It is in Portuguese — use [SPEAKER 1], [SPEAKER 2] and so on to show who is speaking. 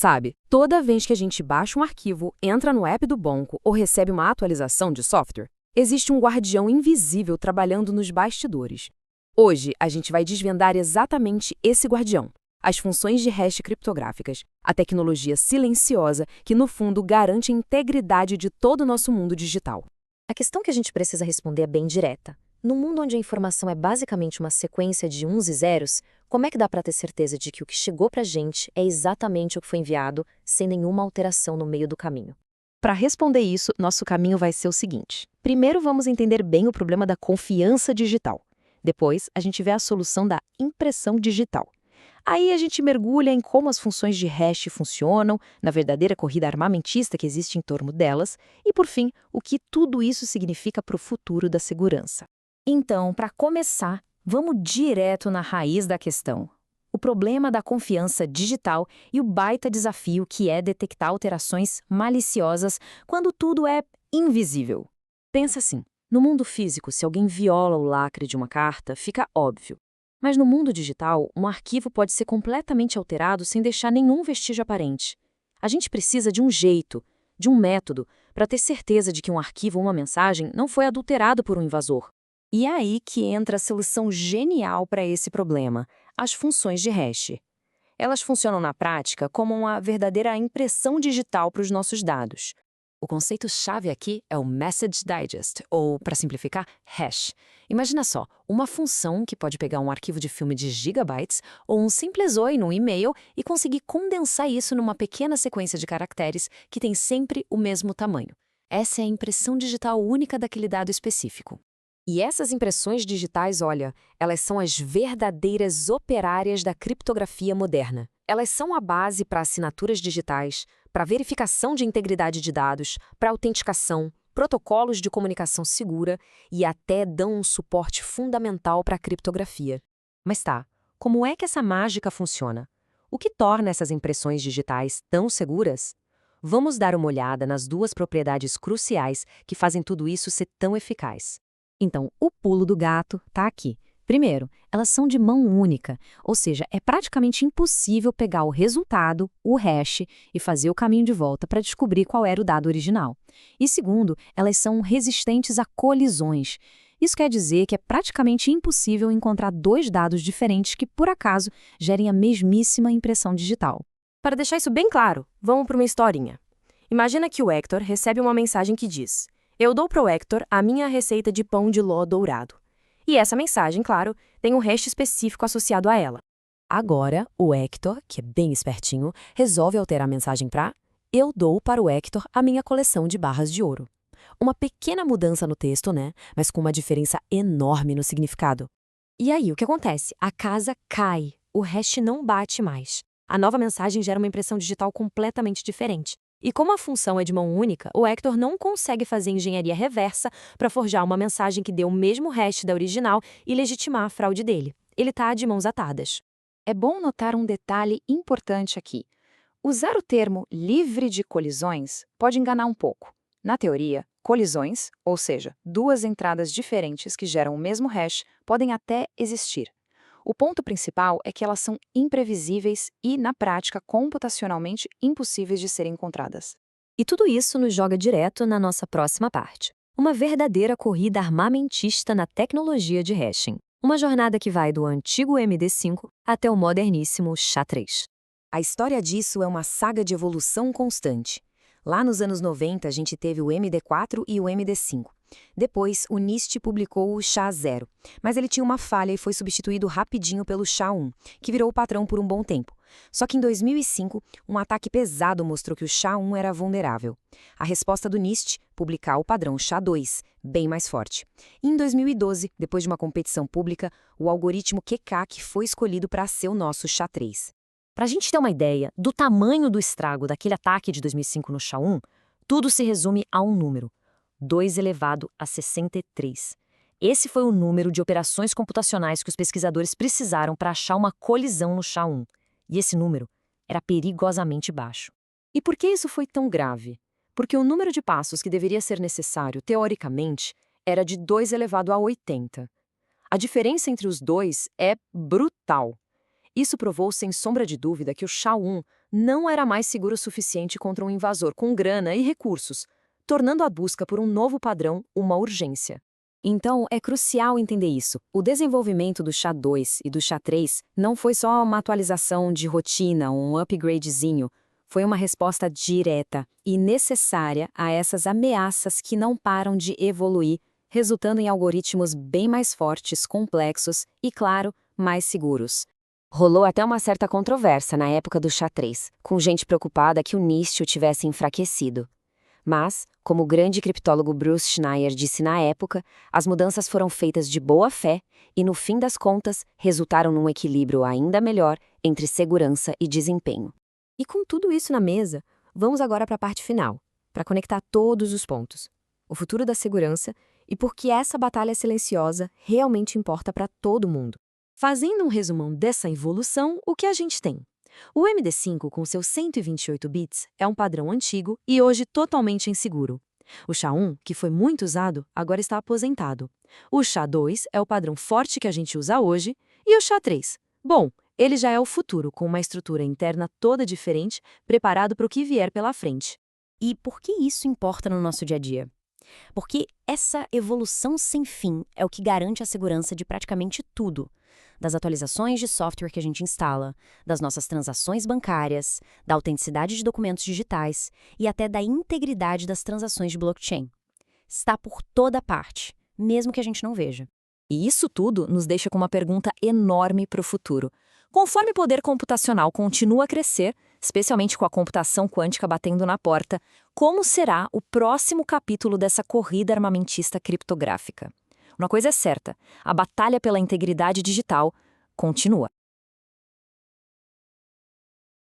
[SPEAKER 1] Sabe, toda vez que a gente baixa um arquivo, entra no app do banco ou recebe uma atualização de software, existe um guardião invisível trabalhando nos bastidores. Hoje, a gente vai desvendar exatamente esse guardião, as funções de hash criptográficas, a tecnologia silenciosa que, no fundo, garante a integridade de todo o nosso mundo digital.
[SPEAKER 2] A questão que a gente precisa responder é bem direta. No mundo onde a informação é basicamente uma sequência de uns e zeros, como é que dá para ter certeza de que o que chegou para a gente é exatamente o que foi enviado, sem nenhuma alteração no meio do caminho?
[SPEAKER 3] Para responder isso, nosso caminho vai ser o seguinte. Primeiro, vamos entender bem o problema da confiança digital. Depois, a gente vê a solução da impressão digital. Aí a gente mergulha em como as funções de hash funcionam, na verdadeira corrida armamentista que existe em torno delas, e, por fim, o que tudo isso significa para o futuro da segurança.
[SPEAKER 2] Então, para começar, vamos direto na raiz da questão. O problema da confiança digital e o baita desafio que é detectar alterações maliciosas quando tudo é invisível. Pensa assim, no mundo físico, se alguém viola o lacre de uma carta, fica óbvio. Mas no mundo digital, um arquivo pode ser completamente alterado sem deixar nenhum vestígio aparente. A gente precisa de um jeito, de um método, para ter certeza de que um arquivo ou uma mensagem não foi adulterado por um invasor. E é aí que entra a solução genial para esse problema, as funções de hash. Elas funcionam na prática como uma verdadeira impressão digital para os nossos dados. O conceito-chave aqui é o Message Digest, ou, para simplificar, hash. Imagina só, uma função que pode pegar um arquivo de filme de gigabytes ou um simples oi no e-mail e conseguir condensar isso numa pequena sequência de caracteres que tem sempre o mesmo tamanho. Essa é a impressão digital única daquele dado específico. E essas impressões digitais, olha, elas são as verdadeiras operárias da criptografia moderna. Elas são a base para assinaturas digitais, para verificação de integridade de dados, para autenticação, protocolos de comunicação segura e até dão um suporte fundamental para a criptografia.
[SPEAKER 3] Mas tá, como é que essa mágica funciona? O que torna essas impressões digitais tão seguras? Vamos dar uma olhada nas duas propriedades cruciais que fazem tudo isso ser tão eficaz.
[SPEAKER 2] Então, o pulo do gato está aqui. Primeiro, elas são de mão única, ou seja, é praticamente impossível pegar o resultado, o hash, e fazer o caminho de volta para descobrir qual era o dado original. E segundo, elas são resistentes a colisões. Isso quer dizer que é praticamente impossível encontrar dois dados diferentes que, por acaso, gerem a mesmíssima impressão digital.
[SPEAKER 1] Para deixar isso bem claro, vamos para uma historinha. Imagina que o Hector recebe uma mensagem que diz: "Eu dou para o Hector a minha receita de pão de ló dourado." E essa mensagem, claro, tem um hash específico associado a ela. Agora, o Hector, que é bem espertinho, resolve alterar a mensagem para: "Eu dou para o Hector a minha coleção de barras de ouro." Uma pequena mudança no texto, né? Mas com uma diferença enorme no significado. E aí, o que acontece? A casa cai, o hash não bate mais. A nova mensagem gera uma impressão digital completamente diferente. E como a função é de mão única, o Hector não consegue fazer engenharia reversa para forjar uma mensagem que dê o mesmo hash da original e legitimar a fraude dele. Ele está de mãos atadas.
[SPEAKER 4] É bom notar um detalhe importante aqui. Usar o termo livre de colisões pode enganar um pouco. Na teoria, colisões, ou seja, duas entradas diferentes que geram o mesmo hash, podem até existir. O ponto principal é que elas são imprevisíveis e, na prática, computacionalmente impossíveis de serem encontradas.
[SPEAKER 2] E tudo isso nos joga direto na nossa próxima parte. Uma verdadeira corrida armamentista na tecnologia de hashing. Uma jornada que vai do antigo MD5 até o moderníssimo SHA-3.
[SPEAKER 1] A história disso é uma saga de evolução constante. Lá nos anos 90, a gente teve o MD4 e o MD5. Depois, o NIST publicou o SHA-0, mas ele tinha uma falha e foi substituído rapidinho pelo SHA-1, que virou o patrão por um bom tempo. Só que em 2005, um ataque pesado mostrou que o SHA-1 era vulnerável. A resposta do NIST, publicar o padrão SHA-2, bem mais forte. E em 2012, depois de uma competição pública, o algoritmo Keccak foi escolhido para ser o nosso SHA-3.
[SPEAKER 2] Para a gente ter uma ideia do tamanho do estrago daquele ataque de 2005 no SHA-1, tudo se resume a um número: 2 elevado a 63. Esse foi o número de operações computacionais que os pesquisadores precisaram para achar uma colisão no SHA-1. E esse número era perigosamente baixo. E por que isso foi tão grave? Porque o número de passos que deveria ser necessário, teoricamente, era de 2 elevado a 80. A diferença entre os dois é brutal. Isso provou sem sombra de dúvida que o SHA-1 não era mais seguro o suficiente contra um invasor com grana e recursos, tornando a busca por um novo padrão uma urgência. Então, é crucial entender isso. O desenvolvimento do SHA-2 e do SHA-3 não foi só uma atualização de rotina, um upgradezinho. Foi uma resposta direta e necessária a essas ameaças que não param de evoluir, resultando em algoritmos bem mais fortes, complexos e, claro, mais seguros.
[SPEAKER 3] Rolou até uma certa controvérsia na época do SHA-3, com gente preocupada que o NIST o tivesse enfraquecido. Mas, como o grande criptólogo Bruce Schneier disse na época, as mudanças foram feitas de boa fé e, no fim das contas, resultaram num equilíbrio ainda melhor entre segurança e desempenho.
[SPEAKER 1] E com tudo isso na mesa, vamos agora para a parte final, para conectar todos os pontos. O futuro da segurança e por que essa batalha silenciosa realmente importa para todo mundo. Fazendo um resumão dessa evolução, o que a gente tem? O MD5, com seus 128 bits, é um padrão antigo e hoje totalmente inseguro. O SHA-1, que foi muito usado, agora está aposentado. O SHA-2 é o padrão forte que a gente usa hoje. E o SHA-3? Bom, ele já é o futuro, com uma estrutura interna toda diferente, preparado para o que vier pela frente.
[SPEAKER 3] E por que isso importa no nosso dia a dia? Porque essa evolução sem fim é o que garante a segurança de praticamente tudo. Das atualizações de software que a gente instala, das nossas transações bancárias, da autenticidade de documentos digitais e até da integridade das transações de blockchain. Está por toda parte, mesmo que a gente não veja.
[SPEAKER 2] E isso tudo nos deixa com uma pergunta enorme para o futuro. Conforme o poder computacional continua a crescer, especialmente com a computação quântica batendo na porta, como será o próximo capítulo dessa corrida armamentista criptográfica? Uma coisa é certa, a batalha pela integridade digital continua.